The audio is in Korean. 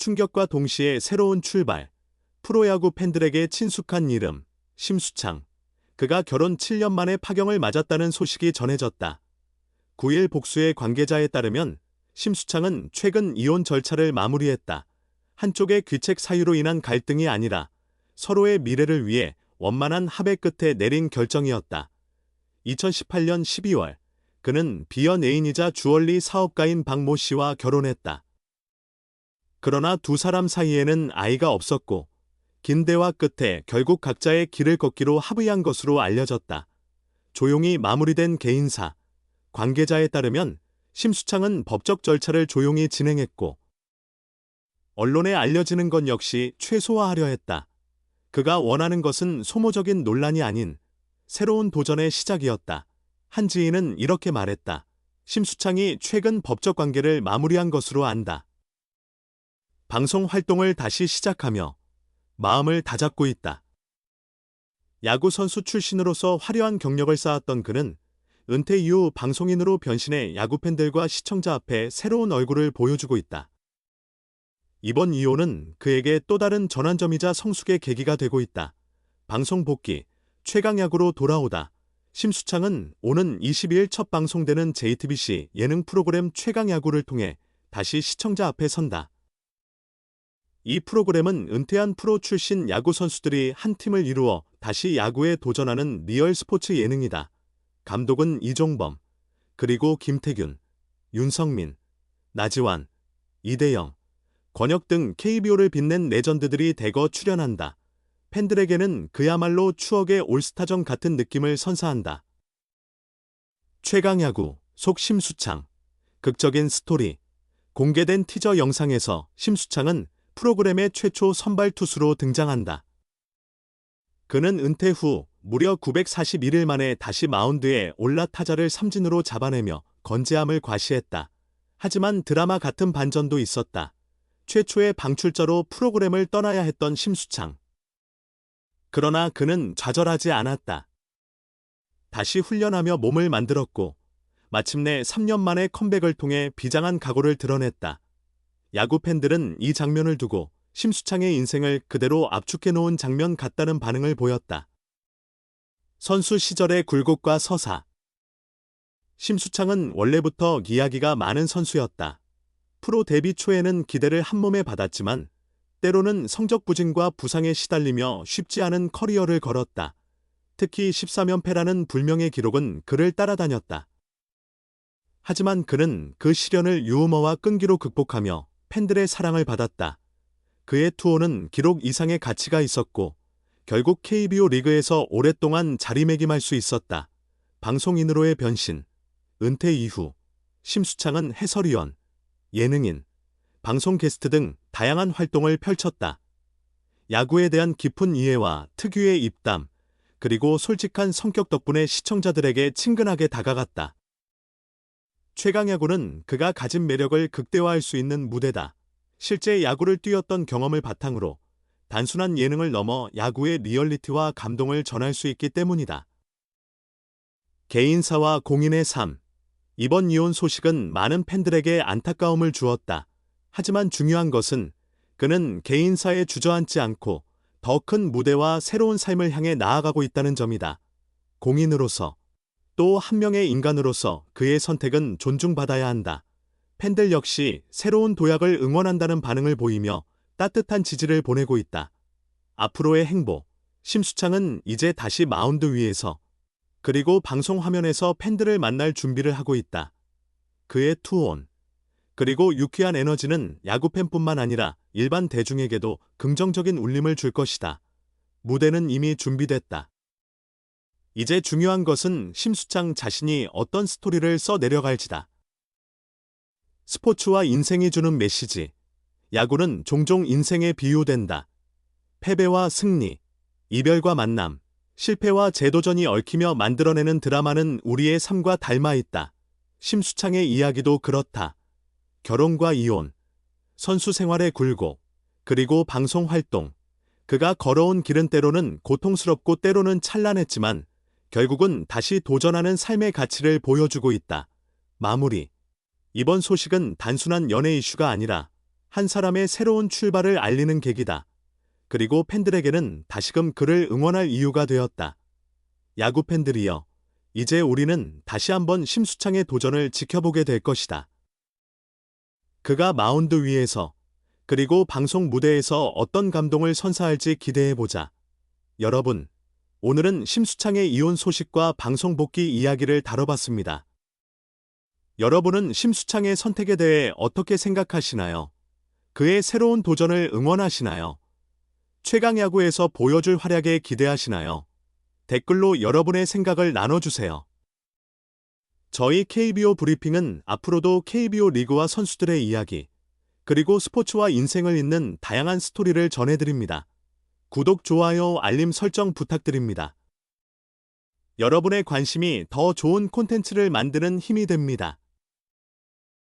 충격과 동시에 새로운 출발. 프로야구 팬들에게 친숙한 이름, 심수창. 그가 결혼 7년 만에 파경을 맞았다는 소식이 전해졌다. 9일 복수의 관계자에 따르면 심수창은 최근 이혼 절차를 마무리했다. 한쪽의 귀책 사유로 인한 갈등이 아니라 서로의 미래를 위해 원만한 합의 끝에 내린 결정이었다. 2018년 12월, 그는 비연 애인이자 주얼리 사업가인 박모 씨와 결혼했다. 그러나 두 사람 사이에는 아이가 없었고, 긴 대화 끝에 결국 각자의 길을 걷기로 합의한 것으로 알려졌다. 조용히 마무리된 개인사. 관계자에 따르면 심수창은 법적 절차를 조용히 진행했고, 언론에 알려지는 건 역시 최소화하려 했다. 그가 원하는 것은 소모적인 논란이 아닌 새로운 도전의 시작이었다. 한 지인은 이렇게 말했다. 심수창이 최근 법적 관계를 마무리한 것으로 안다. 방송 활동을 다시 시작하며 마음을 다잡고 있다. 야구 선수 출신으로서 화려한 경력을 쌓았던 그는 은퇴 이후 방송인으로 변신해 야구 팬들과 시청자 앞에 새로운 얼굴을 보여주고 있다. 이번 이혼은 그에게 또 다른 전환점이자 성숙의 계기가 되고 있다. 방송 복귀, 최강야구로 돌아오다. 심수창은 오는 22일 첫 방송되는 JTBC 예능 프로그램 최강야구를 통해 다시 시청자 앞에 선다. 이 프로그램은 은퇴한 프로 출신 야구 선수들이 한 팀을 이루어 다시 야구에 도전하는 리얼 스포츠 예능이다. 감독은 이종범, 그리고 김태균, 윤성민, 나지완, 이대영, 권혁 등 KBO를 빛낸 레전드들이 대거 출연한다. 팬들에게는 그야말로 추억의 올스타전 같은 느낌을 선사한다. 최강야구, 속 심수창. 극적인 스토리. 공개된 티저 영상에서 심수창은 프로그램의 최초 선발 투수로 등장한다. 그는 은퇴 후 무려 941일 만에 다시 마운드에 올라 타자를 삼진으로 잡아내며 건재함을 과시했다. 하지만 드라마 같은 반전도 있었다. 최초의 방출자로 프로그램을 떠나야 했던 심수창. 그러나 그는 좌절하지 않았다. 다시 훈련하며 몸을 만들었고, 마침내 3년 만에 컴백을 통해 비장한 각오를 드러냈다. 야구 팬들은 이 장면을 두고 심수창의 인생을 그대로 압축해 놓은 장면 같다는 반응을 보였다. 선수 시절의 굴곡과 서사. 심수창은 원래부터 이야기가 많은 선수였다. 프로 데뷔 초에는 기대를 한몸에 받았지만 때로는 성적 부진과 부상에 시달리며 쉽지 않은 커리어를 걸었다. 특히 14연패라는 불명의 기록은 그를 따라다녔다. 하지만 그는 그 시련을 유머와 끈기로 극복하며 팬들의 사랑을 받았다. 그의 투혼은 기록 이상의 가치가 있었고 결국 KBO 리그에서 오랫동안 자리매김할 수 있었다. 방송인으로의 변신. 은퇴 이후 심수창은 해설위원, 예능인, 방송 게스트 등 다양한 활동을 펼쳤다. 야구에 대한 깊은 이해와 특유의 입담, 그리고 솔직한 성격 덕분에 시청자들에게 친근하게 다가갔다. 최강야구는 그가 가진 매력을 극대화할 수 있는 무대다. 실제 야구를 뛰었던 경험을 바탕으로 단순한 예능을 넘어 야구의 리얼리티와 감동을 전할 수 있기 때문이다. 개인사와 공인의 삶. 이번 이혼 소식은 많은 팬들에게 안타까움을 주었다. 하지만 중요한 것은 그는 개인사에 주저앉지 않고 더 큰 무대와 새로운 삶을 향해 나아가고 있다는 점이다. 공인으로서, 또 한 명의 인간으로서 그의 선택은 존중받아야 한다. 팬들 역시 새로운 도약을 응원한다는 반응을 보이며 따뜻한 지지를 보내고 있다. 앞으로의 행보. 심수창은 이제 다시 마운드 위에서, 그리고 방송 화면에서 팬들을 만날 준비를 하고 있다. 그의 투혼, 그리고 유쾌한 에너지는 야구팬뿐만 아니라 일반 대중에게도 긍정적인 울림을 줄 것이다. 무대는 이미 준비됐다. 이제 중요한 것은 심수창 자신이 어떤 스토리를 써 내려갈지다. 스포츠와 인생이 주는 메시지. 야구는 종종 인생에 비유된다. 패배와 승리, 이별과 만남, 실패와 재도전이 얽히며 만들어내는 드라마는 우리의 삶과 닮아 있다. 심수창의 이야기도 그렇다. 결혼과 이혼, 선수 생활의 굴곡, 그리고 방송 활동. 그가 걸어온 길은 때로는 고통스럽고 때로는 찬란했지만 결국은 다시 도전하는 삶의 가치를 보여주고 있다. 마무리. 이번 소식은 단순한 연애 이슈가 아니라 한 사람의 새로운 출발을 알리는 계기다. 그리고 팬들에게는 다시금 그를 응원할 이유가 되었다. 야구 팬들이여, 이제 우리는 다시 한번 심수창의 도전을 지켜보게 될 것이다. 그가 마운드 위에서, 그리고 방송 무대에서 어떤 감동을 선사할지 기대해보자. 여러분, 오늘은 심수창의 이혼 소식과 방송 복귀 이야기를 다뤄봤습니다. 여러분은 심수창의 선택에 대해 어떻게 생각하시나요? 그의 새로운 도전을 응원하시나요? 최강야구에서 보여줄 활약에 기대하시나요? 댓글로 여러분의 생각을 나눠주세요. 저희 KBO 브리핑은 앞으로도 KBO 리그와 선수들의 이야기, 그리고 스포츠와 인생을 잇는 다양한 스토리를 전해드립니다. 구독, 좋아요, 알림 설정 부탁드립니다. 여러분의 관심이 더 좋은 콘텐츠를 만드는 힘이 됩니다.